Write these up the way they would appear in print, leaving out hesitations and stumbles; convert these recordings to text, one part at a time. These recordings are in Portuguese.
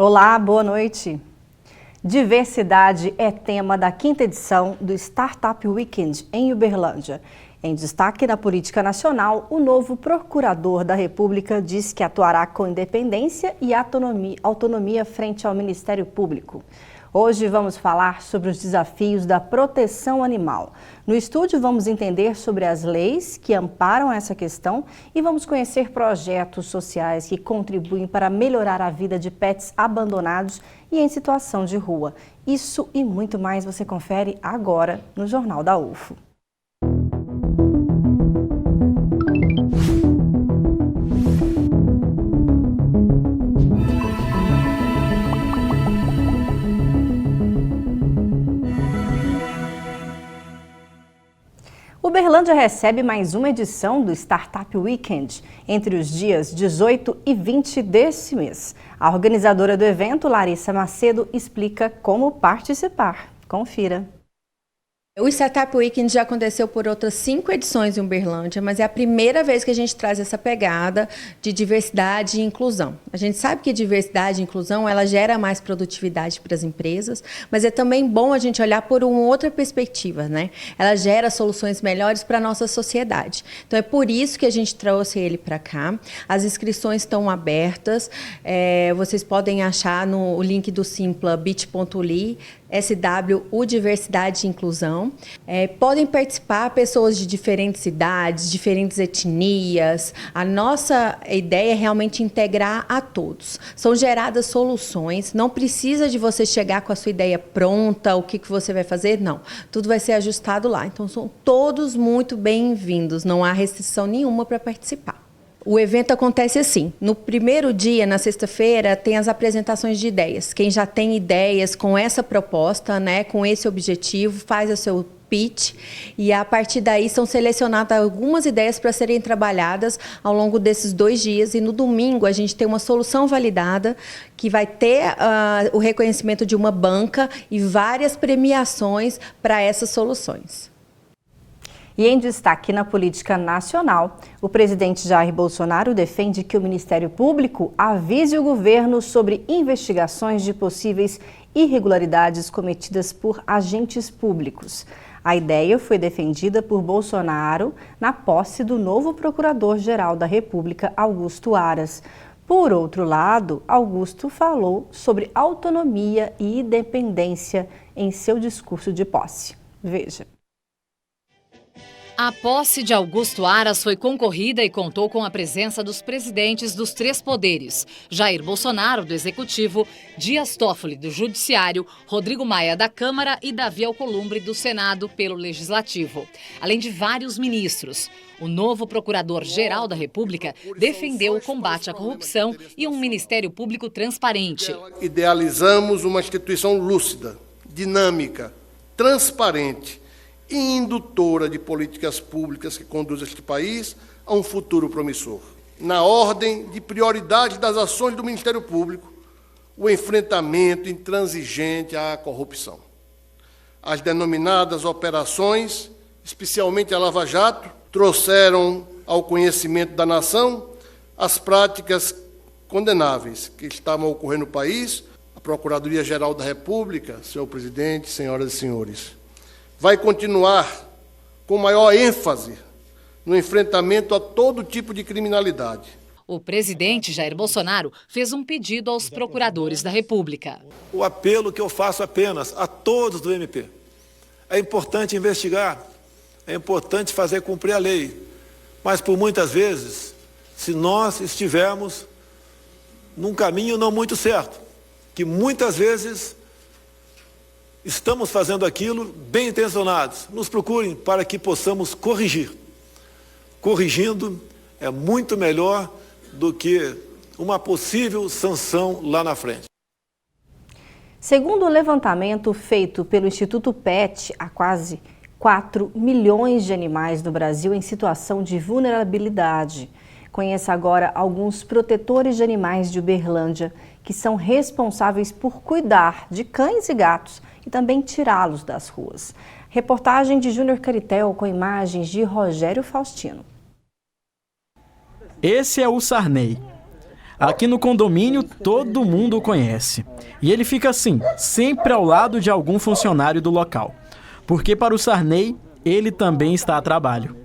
Olá, boa noite. Diversidade é tema da 5ª edição do Startup Weekend em Uberlândia. Em destaque na política nacional, o novo procurador da República diz que atuará com independência e autonomia frente ao Ministério Público. Hoje vamos falar sobre os desafios da proteção animal. No estúdio vamos entender sobre as leis que amparam essa questão e vamos conhecer projetos sociais que contribuem para melhorar a vida de pets abandonados e em situação de rua. Isso e muito mais você confere agora no Jornal da UFO. Uberlândia recebe mais uma edição do Startup Weekend, entre os dias 18 e 20 deste mês. A organizadora do evento, Larissa Macedo, explica como participar. Confira. O Startup Weekend já aconteceu por outras 5 edições em Uberlândia, mas é a primeira vez que a gente traz essa pegada de diversidade e inclusão. A gente sabe que diversidade e inclusão ela gera mais produtividade para as empresas, mas é também bom a gente olhar por uma outra perspectiva, né? Ela gera soluções melhores para a nossa sociedade. Então é por isso que a gente trouxe ele para cá. As inscrições estão abertas, vocês podem achar no link do Simpla, bit.ly, SWU Diversidade e Inclusão. Podem participar pessoas de diferentes idades, diferentes etnias. A nossa ideia é realmente integrar a todos. São geradas soluções, não precisa de você chegar com a sua ideia pronta, o que você vai fazer, não. Tudo vai ser ajustado lá. Então, são todos muito bem-vindos, não há restrição nenhuma para participar. O evento acontece assim, no primeiro dia, na sexta-feira, tem as apresentações de ideias. Quem já tem ideias com essa proposta, né, com esse objetivo, faz o seu pitch e a partir daí são selecionadas algumas ideias para serem trabalhadas ao longo desses 2 dias e no domingo a gente tem uma solução validada que vai ter o reconhecimento de uma banca e várias premiações para essas soluções. E em destaque na política nacional, o presidente Jair Bolsonaro defende que o Ministério Público avise o governo sobre investigações de possíveis irregularidades cometidas por agentes públicos. A ideia foi defendida por Bolsonaro na posse do novo Procurador-Geral da República, Augusto Aras. Por outro lado, Augusto falou sobre autonomia e independência em seu discurso de posse. Veja. A posse de Augusto Aras foi concorrida e contou com a presença dos presidentes dos 3 poderes, Jair Bolsonaro, do Executivo, Dias Toffoli, do Judiciário, Rodrigo Maia, da Câmara e Davi Alcolumbre, do Senado, pelo Legislativo, além de vários ministros. O novo Procurador-Geral da República defendeu o combate à corrupção e um Ministério Público transparente. Idealizamos uma instituição lúcida, dinâmica, transparente e indutora de políticas públicas que conduzem este país a um futuro promissor. Na ordem de prioridade das ações do Ministério Público, o enfrentamento intransigente à corrupção. As denominadas operações, especialmente a Lava Jato, trouxeram ao conhecimento da nação as práticas condenáveis que estavam ocorrendo no país. A Procuradoria-Geral da República, senhor presidente, senhoras e senhores, vai continuar com maior ênfase no enfrentamento a todo tipo de criminalidade. O presidente Jair Bolsonaro fez um pedido aos procuradores da República. O apelo que eu faço apenas a todos do MP. É importante investigar, é importante fazer cumprir a lei, mas por muitas vezes, se nós estivermos num caminho não muito certo, que muitas vezes estamos fazendo aquilo bem intencionados. Nos procurem para que possamos corrigir. Corrigindo é muito melhor do que uma possível sanção lá na frente. Segundo o levantamento feito pelo Instituto PET, há quase 4 milhões de animais no Brasil em situação de vulnerabilidade. Conheça agora alguns protetores de animais de Uberlândia que são responsáveis por cuidar de cães e gatos e também tirá-los das ruas. Reportagem de Júnior Caritel com imagens de Rogério Faustino. Esse é o Sarney. Aqui no condomínio, todo mundo o conhece. E ele fica assim, sempre ao lado de algum funcionário do local. Porque para o Sarney, ele também está a trabalho.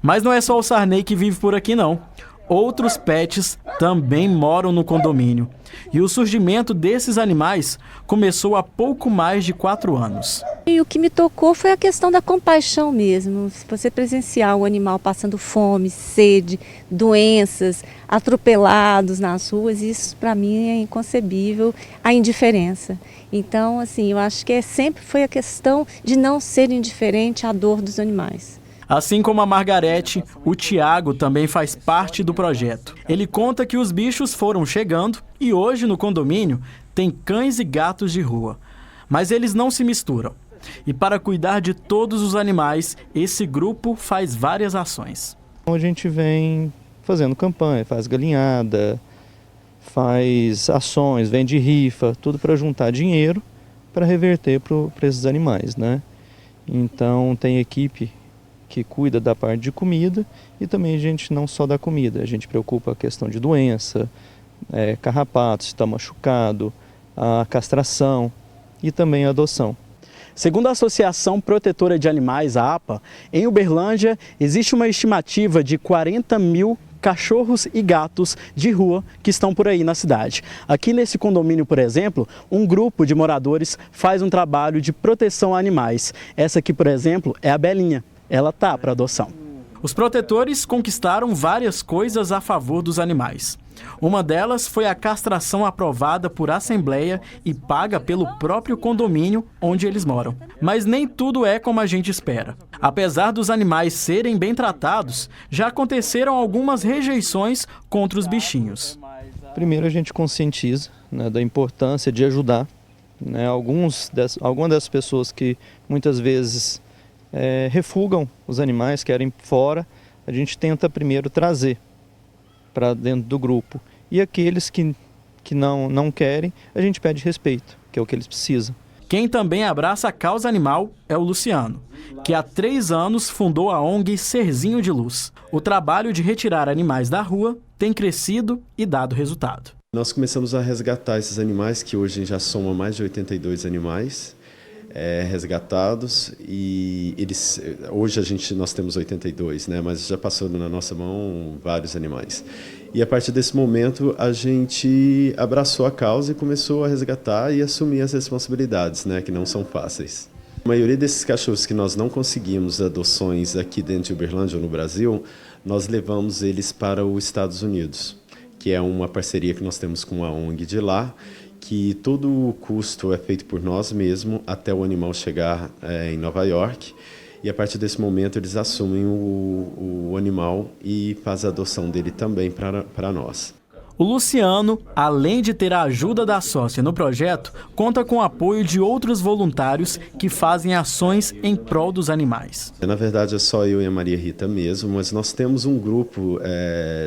Mas não é só o Sarney que vive por aqui, não. Outros pets também moram no condomínio. E o surgimento desses animais começou há pouco mais de 4 anos. E o que me tocou foi a questão da compaixão mesmo. Se você presenciar o animal passando fome, sede, doenças, atropelados nas ruas, isso para mim é inconcebível, a indiferença. Então, assim, eu acho que sempre foi a questão de não ser indiferente à dor dos animais. Assim como a Margarete, o Tiago também faz parte do projeto. Ele conta que os bichos foram chegando e hoje no condomínio tem cães e gatos de rua. Mas eles não se misturam. E para cuidar de todos os animais, esse grupo faz várias ações. A gente vem fazendo campanha, faz galinhada, faz ações, vende rifa, tudo para juntar dinheiro para reverter para esses animais, né? Então tem equipe que cuida da parte de comida e também a gente não só da comida, a gente preocupa a questão de doença, carrapato, se está machucado, a castração e também a adoção. Segundo a Associação Protetora de Animais, a APA, em Uberlândia existe uma estimativa de 40 mil cachorros e gatos de rua que estão por aí na cidade. Aqui nesse condomínio, por exemplo, um grupo de moradores faz um trabalho de proteção a animais. Essa aqui, por exemplo, é a Belinha. Ela tá para adoção. Os protetores conquistaram várias coisas a favor dos animais. Uma delas foi a castração aprovada por assembleia e paga pelo próprio condomínio onde eles moram. Mas nem tudo é como a gente espera. Apesar dos animais serem bem tratados, já aconteceram algumas rejeições contra os bichinhos. Primeiro a gente conscientiza, né, da importância de ajudar, né, algumas das pessoas que muitas vezes refugam os animais, querem fora, a gente tenta primeiro trazer para dentro do grupo. E aqueles que não querem, a gente pede respeito, que é o que eles precisam. Quem também abraça a causa animal é o Luciano, que há 3 anos fundou a ONG Serzinho de Luz. O trabalho de retirar animais da rua tem crescido e dado resultado. Nós começamos a resgatar esses animais, que hoje já soma mais de 82 animais. Resgatados e hoje nós temos 82, né, mas já passou na nossa mão vários animais. E a partir desse momento a gente abraçou a causa e começou a resgatar e assumir as responsabilidades, né, que não são fáceis. A maioria desses cachorros que nós não conseguimos adoções aqui dentro de Uberlândia ou no Brasil, nós levamos eles para os Estados Unidos, que é uma parceria que nós temos com a ONG de lá, que todo o custo é feito por nós mesmos até o animal chegar em Nova York. E a partir desse momento eles assumem o animal e fazem a adoção dele também para nós. O Luciano, além de ter a ajuda da sócia no projeto, conta com o apoio de outros voluntários que fazem ações em prol dos animais. Na verdade é só eu e a Maria Rita mesmo, mas nós temos um grupo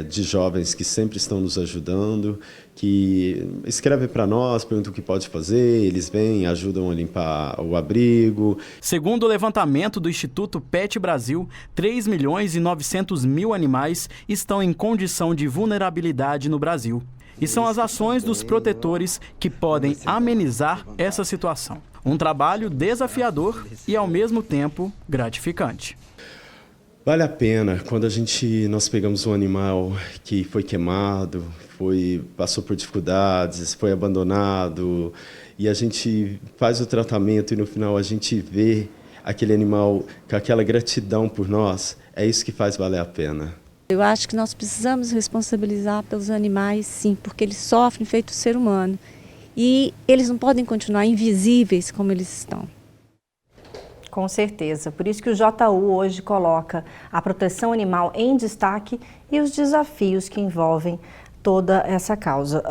de jovens que sempre estão nos ajudando, que escrevem para nós, perguntam o que pode fazer, eles vêm, ajudam a limpar o abrigo. Segundo o levantamento do Instituto Pet Brasil, 3.900.000 animais estão em condição de vulnerabilidade no Brasil. E são as ações dos protetores que podem amenizar essa situação. Um trabalho desafiador e, ao mesmo tempo, gratificante. Vale a pena quando nós pegamos um animal que foi queimado, passou por dificuldades, foi abandonado, e a gente faz o tratamento e no final a gente vê aquele animal com aquela gratidão por nós, é isso que faz valer a pena. Eu acho que nós precisamos responsabilizar pelos animais, sim, porque eles sofrem feito ser humano. E eles não podem continuar invisíveis como eles estão. Com certeza. Por isso que o JU hoje coloca a proteção animal em destaque e os desafios que envolvem toda essa causa.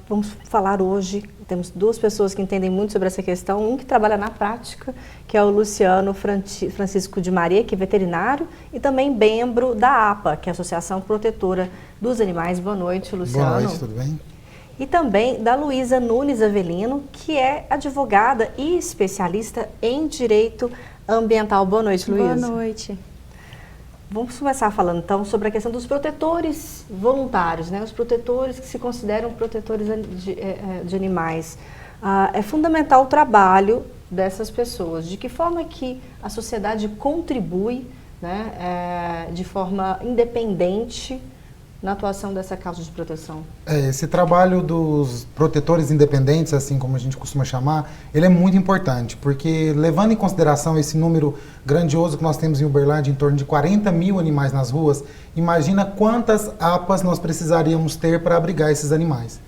Vamos falar hoje, temos 2 pessoas que entendem muito sobre essa questão, um que trabalha na prática, que é o Luciano Francisco de Maria, que é veterinário, e também membro da APA, que é a Associação Protetora dos Animais. Boa noite, Luciano. Boa noite, tudo bem? E também da Luísa Nunes Avelino, que é advogada e especialista em direito ambiental. Boa noite, Luísa. Boa noite. Vamos começar falando então sobre a questão dos protetores voluntários, né? Os protetores que se consideram protetores de animais. É fundamental o trabalho dessas pessoas. De que forma que a sociedade contribui, né, de forma independente na atuação dessa causa de proteção? Esse trabalho dos protetores independentes, assim como a gente costuma chamar, ele é muito importante, porque levando em consideração esse número grandioso que nós temos em Uberlândia, em torno de 40 mil animais nas ruas, imagina quantas APAs nós precisaríamos ter para abrigar esses animais.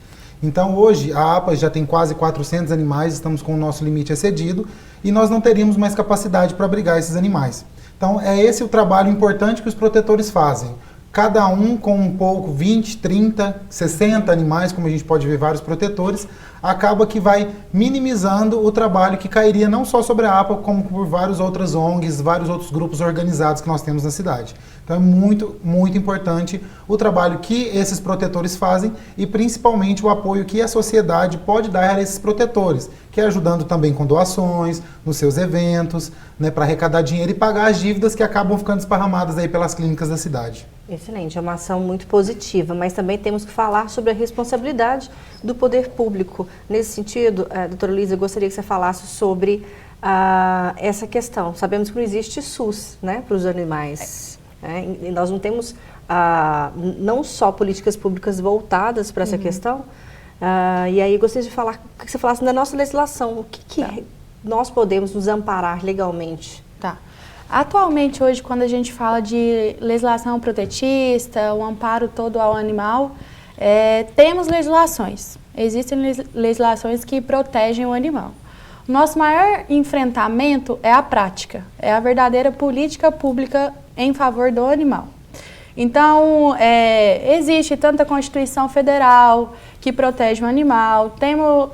Então hoje a APA já tem quase 400 animais, estamos com o nosso limite excedido e nós não teríamos mais capacidade para abrigar esses animais. Então é esse o trabalho importante que os protetores fazem. Cada um com um pouco, 20, 30, 60 animais, como a gente pode ver vários protetores, acaba que vai minimizando o trabalho que cairia não só sobre a APA, como por várias outras ONGs, vários outros grupos organizados que nós temos na cidade. Então é muito, muito importante o trabalho que esses protetores fazem e principalmente o apoio que a sociedade pode dar a esses protetores, que é ajudando também com doações, nos seus eventos, né, para arrecadar dinheiro e pagar as dívidas que acabam ficando esparramadas aí pelas clínicas da cidade. Excelente, é uma ação muito positiva, mas também temos que falar sobre a responsabilidade do poder público. Nesse sentido, doutora Luísa, eu gostaria que você falasse sobre essa questão. Sabemos que não existe SUS, né, para os animais. E nós não temos não só políticas públicas voltadas para essa questão, e aí eu gostaria de falar, que você falasse da nossa legislação, o que nós podemos nos amparar legalmente? Tá. Atualmente, hoje, quando a gente fala de legislação protetista, o amparo todo ao animal, temos legislações. Existem legislações que protegem o animal. O nosso maior enfrentamento é a prática, é a verdadeira política pública em favor do animal. Então, existe tanto a Constituição Federal, que protege o animal,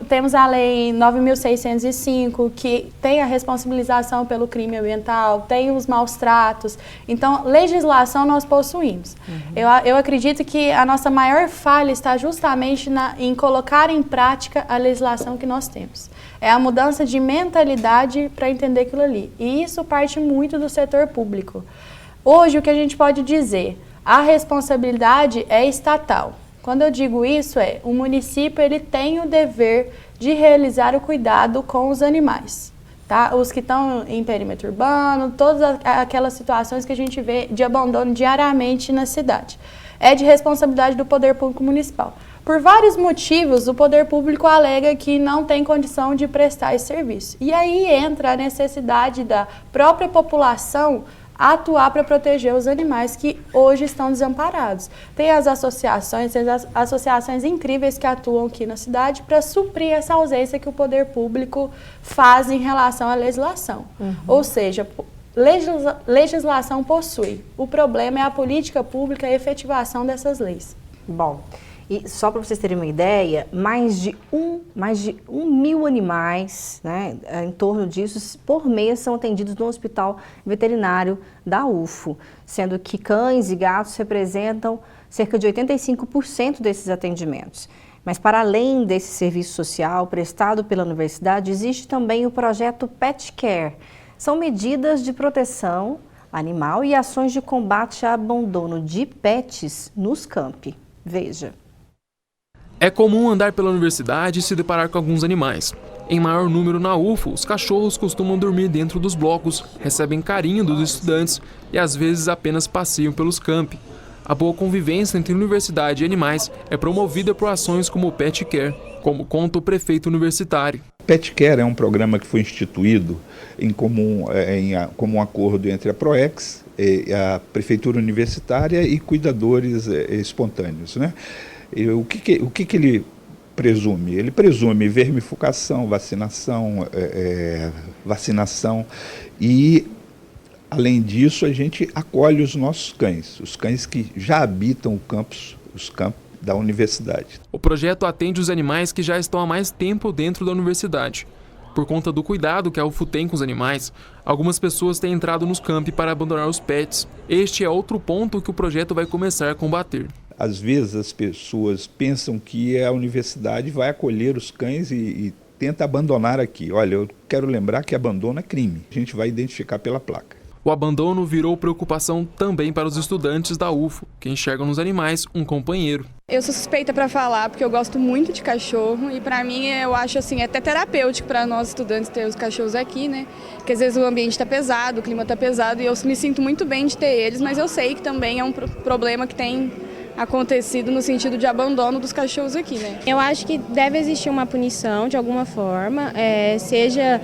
temos a Lei 9.605, que tem a responsabilização pelo crime ambiental, tem os maus tratos. Então, legislação nós possuímos. Eu acredito que a nossa maior falha está justamente em colocar em prática a legislação que nós temos. É a mudança de mentalidade para entender aquilo ali. E isso parte muito do setor público. Hoje, o que a gente pode dizer? A responsabilidade é estatal. Quando eu digo isso, o município ele tem o dever de realizar o cuidado com os animais. Tá? Os que estão em perímetro urbano, todas aquelas situações que a gente vê de abandono diariamente na cidade. É de responsabilidade do poder público municipal. Por vários motivos, o poder público alega que não tem condição de prestar esse serviço. E aí entra a necessidade da própria população atuar para proteger os animais que hoje estão desamparados. Tem as associações incríveis que atuam aqui na cidade para suprir essa ausência que o poder público faz em relação à legislação. Ou seja, legislação possui. O problema é a política pública e a efetivação dessas leis. Bom, e só para vocês terem uma ideia, mais de 1.000 animais, né, em torno disso, por mês são atendidos no hospital veterinário da UFO, sendo que cães e gatos representam cerca de 85% desses atendimentos. Mas para além desse serviço social prestado pela universidade, existe também o projeto Pet Care. São medidas de proteção animal e ações de combate ao abandono de pets nos campi. Veja. É comum andar pela universidade e se deparar com alguns animais. Em maior número na UFO, os cachorros costumam dormir dentro dos blocos, recebem carinho dos estudantes e às vezes apenas passeiam pelos campi. A boa convivência entre universidade e animais é promovida por ações como o Pet Care, como conta o prefeito universitário. Pet Care é um programa que foi instituído como um acordo entre a PROEX, a Prefeitura Universitária e cuidadores espontâneos, né? O que ele presume? Ele presume vermifugação, vacinação e, além disso, a gente acolhe os nossos cães, os cães que já habitam os campos da universidade. O projeto atende os animais que já estão há mais tempo dentro da universidade. Por conta do cuidado que a UFO tem com os animais, algumas pessoas têm entrado nos campi para abandonar os pets. Este é outro ponto que o projeto vai começar a combater. Às vezes as pessoas pensam que a universidade vai acolher os cães e tenta abandonar aqui. Olha, eu quero lembrar que abandono é crime. A gente vai identificar pela placa. O abandono virou preocupação também para os estudantes da UFO, que enxergam nos animais um companheiro. Eu sou suspeita para falar, porque eu gosto muito de cachorro e para mim eu acho assim, até terapêutico para nós estudantes ter os cachorros aqui, né? Porque às vezes o ambiente está pesado, o clima está pesado e eu me sinto muito bem de ter eles, mas eu sei que também é um problema que tem acontecido no sentido de abandono dos cachorros aqui, né? Eu acho que deve existir uma punição de alguma forma, seja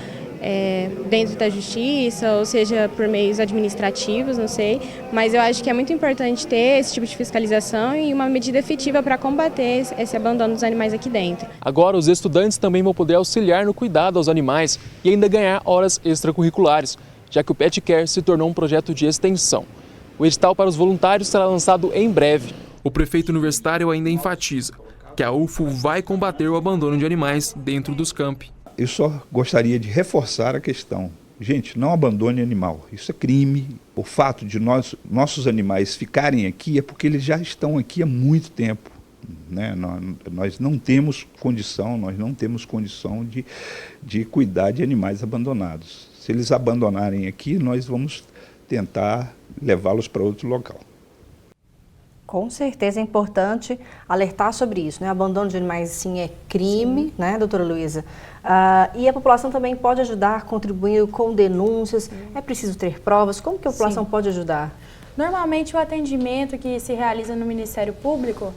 dentro da justiça, ou seja por meios administrativos, não sei, mas eu acho que é muito importante ter esse tipo de fiscalização e uma medida efetiva para combater esse abandono dos animais aqui dentro. Agora, os estudantes também vão poder auxiliar no cuidado aos animais e ainda ganhar horas extracurriculares, já que o Pet Care se tornou um projeto de extensão. O edital para os voluntários será lançado em breve. O prefeito universitário ainda enfatiza que a UFO vai combater o abandono de animais dentro dos campi. Eu só gostaria de reforçar a questão. Gente, não abandone animal. Isso é crime. O fato de nossos animais ficarem aqui é porque eles já estão aqui há muito tempo, né? Nós não temos condição de cuidar de animais abandonados. Se eles abandonarem aqui, nós vamos tentar levá-los para outro local. Com certeza é importante alertar sobre isso, né? Abandono de animais, sim, é crime, né, doutora Luísa? E a população também pode ajudar, contribuindo com denúncias. É preciso ter provas. Como que a população pode ajudar? Normalmente o atendimento que se realiza no Ministério Público,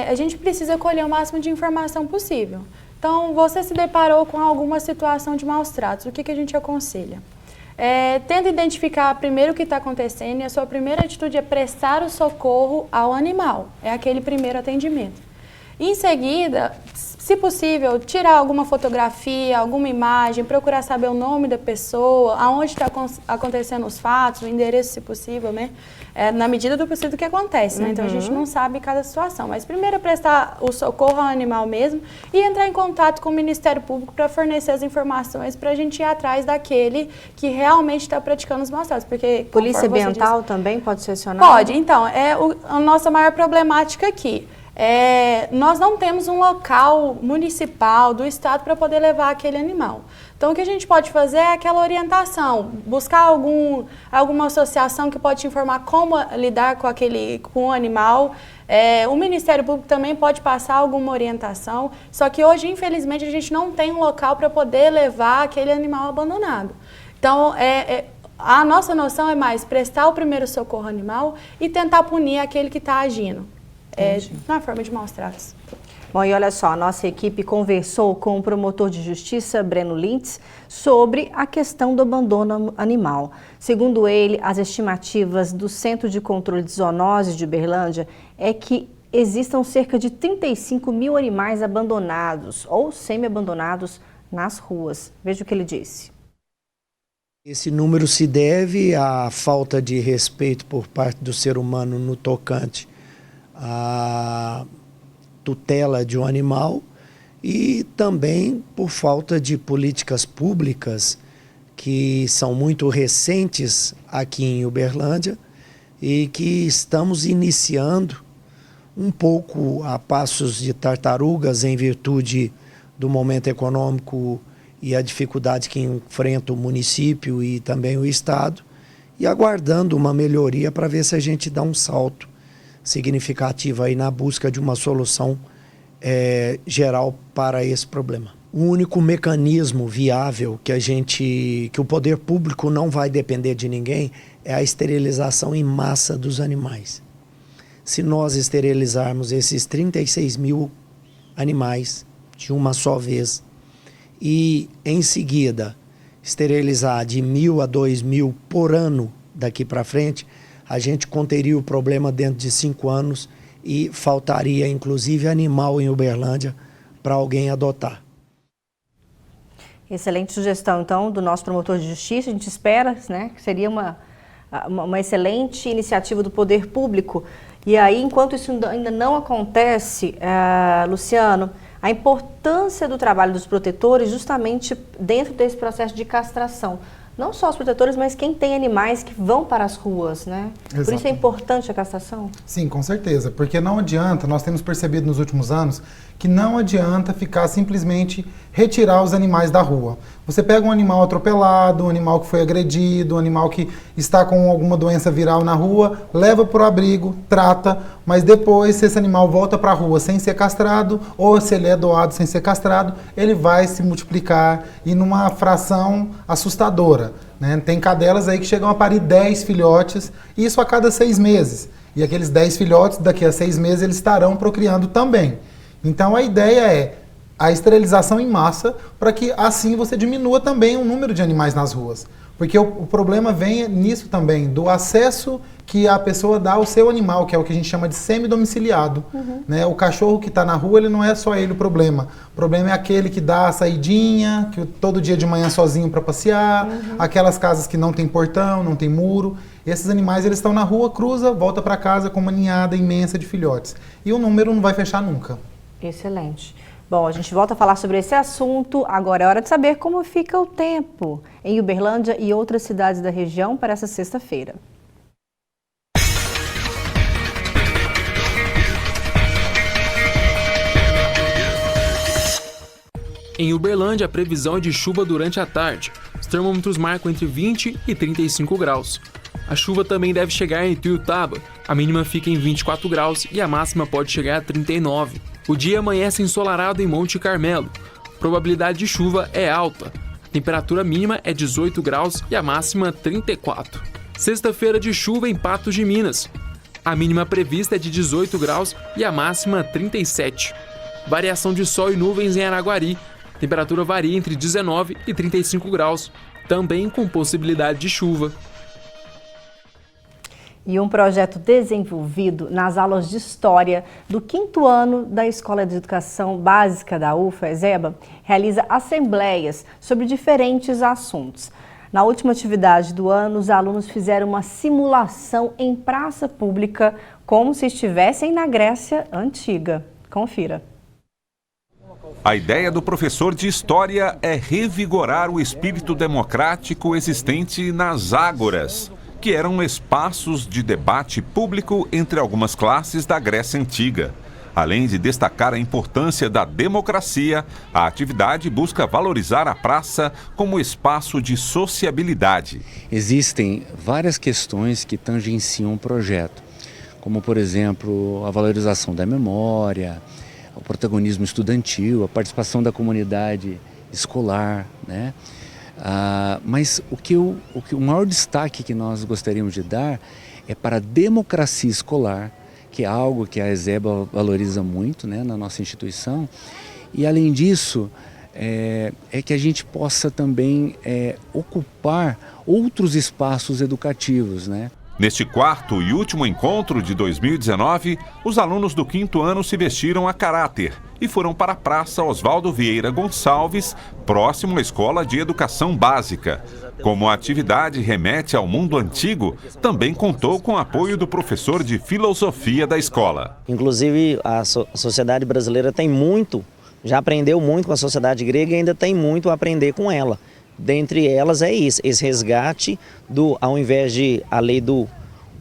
a gente precisa colher o máximo de informação possível. Então, você se deparou com alguma situação de maus tratos, o que a gente aconselha? Tenta identificar primeiro o que está acontecendo e a sua primeira atitude é prestar o socorro ao animal. É aquele primeiro atendimento. Em seguida, se possível, tirar alguma fotografia, alguma imagem, procurar saber o nome da pessoa, aonde está acontecendo os fatos, o endereço, se possível, né? Na medida do possível que acontece, né? Então a gente não sabe cada situação. Mas primeiro é prestar o socorro ao animal mesmo e entrar em contato com o Ministério Público para fornecer as informações para a gente ir atrás daquele que realmente está praticando os maus tratos. Porque, Polícia Ambiental também pode ser acionada? Pode. Então, a nossa maior problemática aqui. Nós não temos um local municipal do estado para poder levar aquele animal. Então, o que a gente pode fazer é aquela orientação, buscar alguma associação que pode te informar como lidar com o animal. O Ministério Público também pode passar alguma orientação, só que hoje, infelizmente, a gente não tem um local para poder levar aquele animal abandonado. Então, a nossa noção é mais prestar o primeiro socorro animal e tentar punir aquele que está agindo. Na forma de maus tratos. Bom, e olha só, a nossa equipe conversou com o promotor de justiça, Breno Lintz, sobre a questão do abandono animal. Segundo ele, as estimativas do Centro de Controle de Zoonoses de Uberlândia é que existam cerca de 35 mil animais abandonados ou semi-abandonados nas ruas. Veja o que ele disse. Esse número se deve à falta de respeito por parte do ser humano no tocante a tutela de um animal e também por falta de políticas públicas que são muito recentes aqui em Uberlândia e que estamos iniciando um pouco a passos de tartarugas em virtude do momento econômico e a dificuldade que enfrenta o município e também o estado e aguardando uma melhoria para ver se a gente dá um salto significativa aí na busca de uma solução geral para esse problema. O único mecanismo viável que o poder público não vai depender de ninguém é a esterilização em massa dos animais. Se nós esterilizarmos esses 36 mil animais de uma só vez e em seguida esterilizar de 1.000 a 2.000 por ano daqui para frente, a gente conteria o problema dentro de 5 anos e faltaria, inclusive, animal em Uberlândia para alguém adotar. Excelente sugestão, então, do nosso promotor de justiça. A gente espera, né, que seria uma excelente iniciativa do poder público. E aí, enquanto isso ainda não acontece, Luciano, a importância do trabalho dos protetores justamente dentro desse processo de castração. não só os protetores, mas quem tem animais que vão para as ruas, né? Exato. Por isso é importante a castração? Sim, com certeza, porque não adianta, nós temos percebido nos últimos anos que não adianta ficar simplesmente retirar os animais da rua. Você pega um animal atropelado, um animal que foi agredido, um animal que está com alguma doença viral na rua, leva para o abrigo, trata, mas depois, se esse animal volta para a rua sem ser castrado, ou se ele é doado sem ser castrado, ele vai se multiplicar e numa fração assustadora, né? Tem cadelas aí que chegam a parir 10 filhotes, isso a cada 6 meses. E aqueles 10 filhotes, daqui a 6 meses, eles estarão procriando também. Então a ideia é a esterilização em massa para que assim você diminua também o número de animais nas ruas. Porque o problema vem nisso também, do acesso que a pessoa dá ao seu animal, que é o que a gente chama de semi-domiciliado. Né? O cachorro que está na rua, ele não é só ele o problema. O problema é aquele que dá a saidinha, que todo dia de manhã sozinho para passear, aquelas casas que não tem portão, não tem muro. Esses animais eles estão na rua, cruza, volta para casa com uma ninhada imensa de filhotes. E o número não vai fechar nunca. Excelente. Bom, a gente volta a falar sobre esse assunto. Agora é hora de saber como fica o tempo em Uberlândia e outras cidades da região para essa sexta-feira. Em Uberlândia, a previsão é de chuva durante a tarde. Os termômetros marcam entre 20 e 35 graus. A chuva também deve chegar em Tuiutaba. A mínima fica em 24 graus e a máxima pode chegar a 39. O dia amanhece ensolarado em Monte Carmelo. Probabilidade de chuva é alta. Temperatura mínima é 18 graus e a máxima 34. Sexta-feira de chuva em Patos de Minas. A mínima prevista é de 18 graus e a máxima 37. Variação de sol e nuvens em Araguari. Temperatura varia entre 19 e 35 graus, também com possibilidade de chuva. E um projeto desenvolvido nas aulas de História do 5º ano da Escola de Educação Básica da UFES-EBA realiza assembleias sobre diferentes assuntos. Na última atividade do ano, os alunos fizeram uma simulação em praça pública, como se estivessem na Grécia Antiga. Confira. A ideia do professor de História é revigorar o espírito democrático existente nas ágoras, que eram espaços de debate público entre algumas classes da Grécia Antiga. Além de destacar a importância da democracia, a atividade busca valorizar a praça como espaço de sociabilidade. Existem várias questões que tangenciam o projeto, como, por exemplo, a valorização da memória, o protagonismo estudantil, a participação da comunidade escolar, né? Mas o maior destaque que nós gostaríamos de dar é para a democracia escolar, que é algo que a ESEBA valoriza muito, né, na nossa instituição. E além disso, é que a gente possa também ocupar outros espaços educativos, né? Neste 4º e último encontro de 2019, os alunos do 5º ano se vestiram a caráter e foram para a Praça Oswaldo Vieira Gonçalves, próximo à Escola de Educação Básica. Como a atividade remete ao mundo antigo, também contou com o apoio do professor de filosofia da escola. Inclusive, a sociedade brasileira tem muito, já aprendeu muito com a sociedade grega e ainda tem muito a aprender com ela. Dentre elas é isso, esse resgate ao invés de a lei do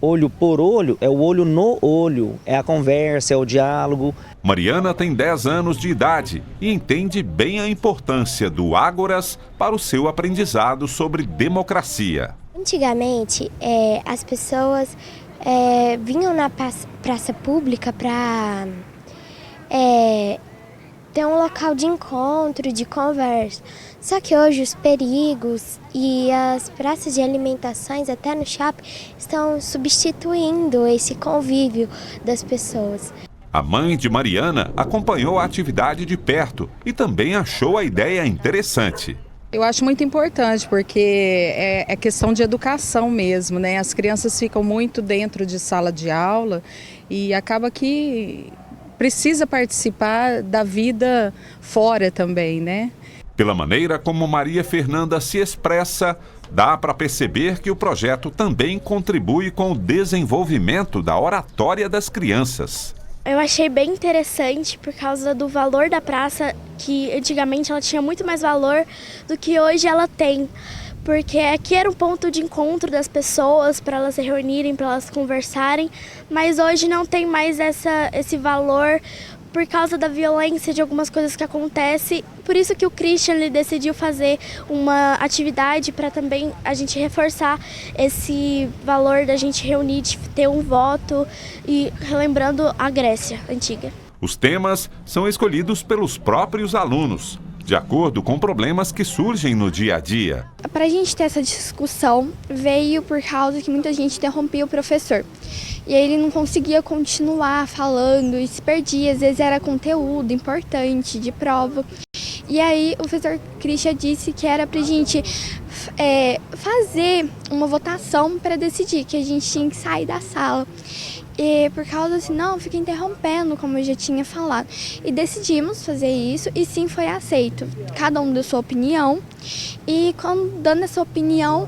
olho por olho, é o olho no olho, é a conversa, é o diálogo. Mariana tem 10 anos de idade e entende bem a importância do Ágoras para o seu aprendizado sobre democracia. Antigamente, as pessoas vinham na praça pública para ter um local de encontro, de conversa. Só que hoje os perigos e as praças de alimentações, até no shopping, estão substituindo esse convívio das pessoas. A mãe de Mariana acompanhou a atividade de perto e também achou a ideia interessante. Eu acho muito importante porque é questão de educação mesmo, né? As crianças ficam muito dentro de sala de aula e acaba que precisa participar da vida fora também, né? Pela maneira como Maria Fernanda se expressa, dá para perceber que o projeto também contribui com o desenvolvimento da oratória das crianças. Eu achei bem interessante por causa do valor da praça, que antigamente ela tinha muito mais valor do que hoje ela tem. porque aqui era um ponto de encontro das pessoas, para elas se reunirem, para elas conversarem, mas hoje não tem mais esse valor por causa da violência de algumas coisas que acontecem. Por isso que o Christian ele decidiu fazer uma atividade para também a gente reforçar esse valor da gente reunir, de ter um voto e relembrando a Grécia antiga. Os temas são escolhidos pelos próprios alunos, de acordo com problemas que surgem no dia a dia. Para a gente ter essa discussão, veio por causa que muita gente interrompia o professor. E aí ele não conseguia continuar falando e se perdia, às vezes era conteúdo importante, de prova. E aí o professor Christian disse que era para a gente fazer uma votação para decidir, que a gente tinha que sair da sala. E por causa senão fica interrompendo, como eu já tinha falado. E decidimos fazer isso e sim foi aceito. Cada um deu sua opinião e dando essa opinião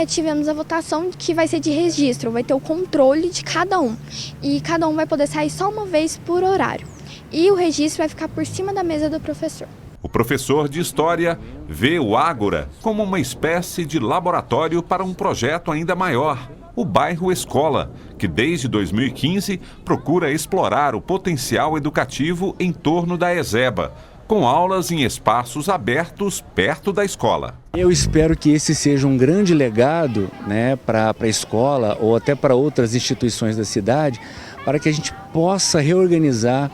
tivemos a votação que vai ser de registro, vai ter o controle de cada um. E cada um vai poder sair só uma vez por horário. E o registro vai ficar por cima da mesa do professor. O professor de História vê o Ágora como uma espécie de laboratório para um projeto ainda maior, o Bairro Escola, que desde 2015 procura explorar o potencial educativo em torno da Eseba, com aulas em espaços abertos perto da escola. Eu espero que esse seja um grande legado, né, para a escola ou até para outras instituições da cidade, para que a gente possa reorganizar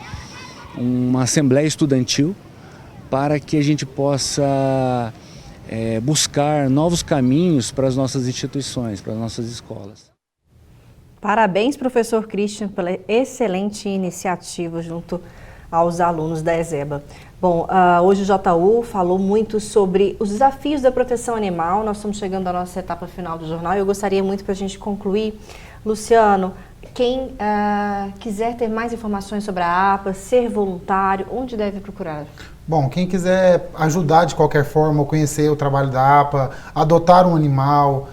uma assembleia estudantil, para que a gente possa buscar novos caminhos para as nossas instituições, para as nossas escolas. Parabéns, professor Christian, pela excelente iniciativa junto aos alunos da Eseba. Bom, hoje o JU falou muito sobre os desafios da proteção animal. Nós estamos chegando à nossa etapa final do jornal e eu gostaria muito para a gente concluir, Luciano, quem quiser ter mais informações sobre a APA, ser voluntário, onde deve procurar? Bom, quem quiser ajudar de qualquer forma ou conhecer o trabalho da APA, adotar um animal,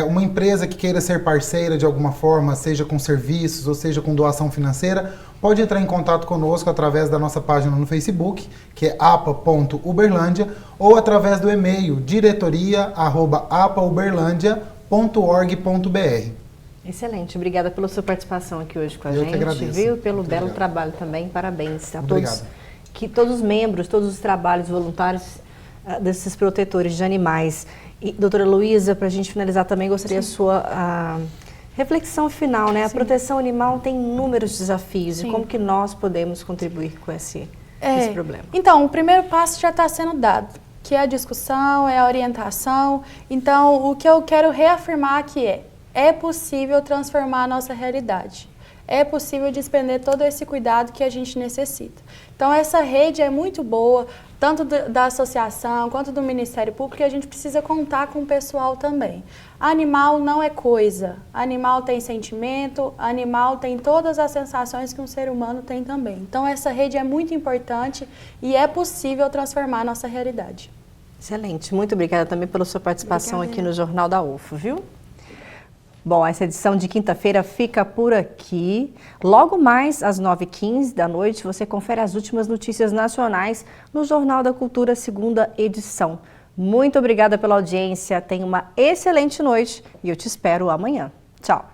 uma empresa que queira ser parceira de alguma forma, seja com serviços ou seja com doação financeira, pode entrar em contato conosco através da nossa página no Facebook, que é apa.uberlândia, ou através do e-mail diretoria@apauberlandia.org.br. Excelente, obrigada pela sua participação aqui hoje com a gente. Eu que agradeço. Viu? Pelo belo trabalho também, parabéns a todos. Todos os membros, todos os trabalhos voluntários desses protetores de animais. E, doutora Luísa, para a gente finalizar também, gostaria a sua reflexão final, né? Sim. A proteção animal tem inúmeros desafios. Sim. E como que nós podemos contribuir com esse problema? Então, o primeiro passo já está sendo dado, que é a discussão, é a orientação. Então, o que eu quero reafirmar aqui é possível transformar a nossa realidade. É possível despender todo esse cuidado que a gente necessita. Então, essa rede é muito boa, tanto da associação quanto do Ministério Público, e a gente precisa contar com o pessoal também. Animal não é coisa, animal tem sentimento, animal tem todas as sensações que um ser humano tem também. Então, essa rede é muito importante e é possível transformar a nossa realidade. Excelente, muito obrigada também pela sua participação aqui no Jornal da UFO, viu? Bom, essa edição de quinta-feira fica por aqui. Logo mais, às 9h15 da noite, você confere as últimas notícias nacionais no Jornal da Cultura, segunda edição. Muito obrigada pela audiência, tenha uma excelente noite e eu te espero amanhã. Tchau!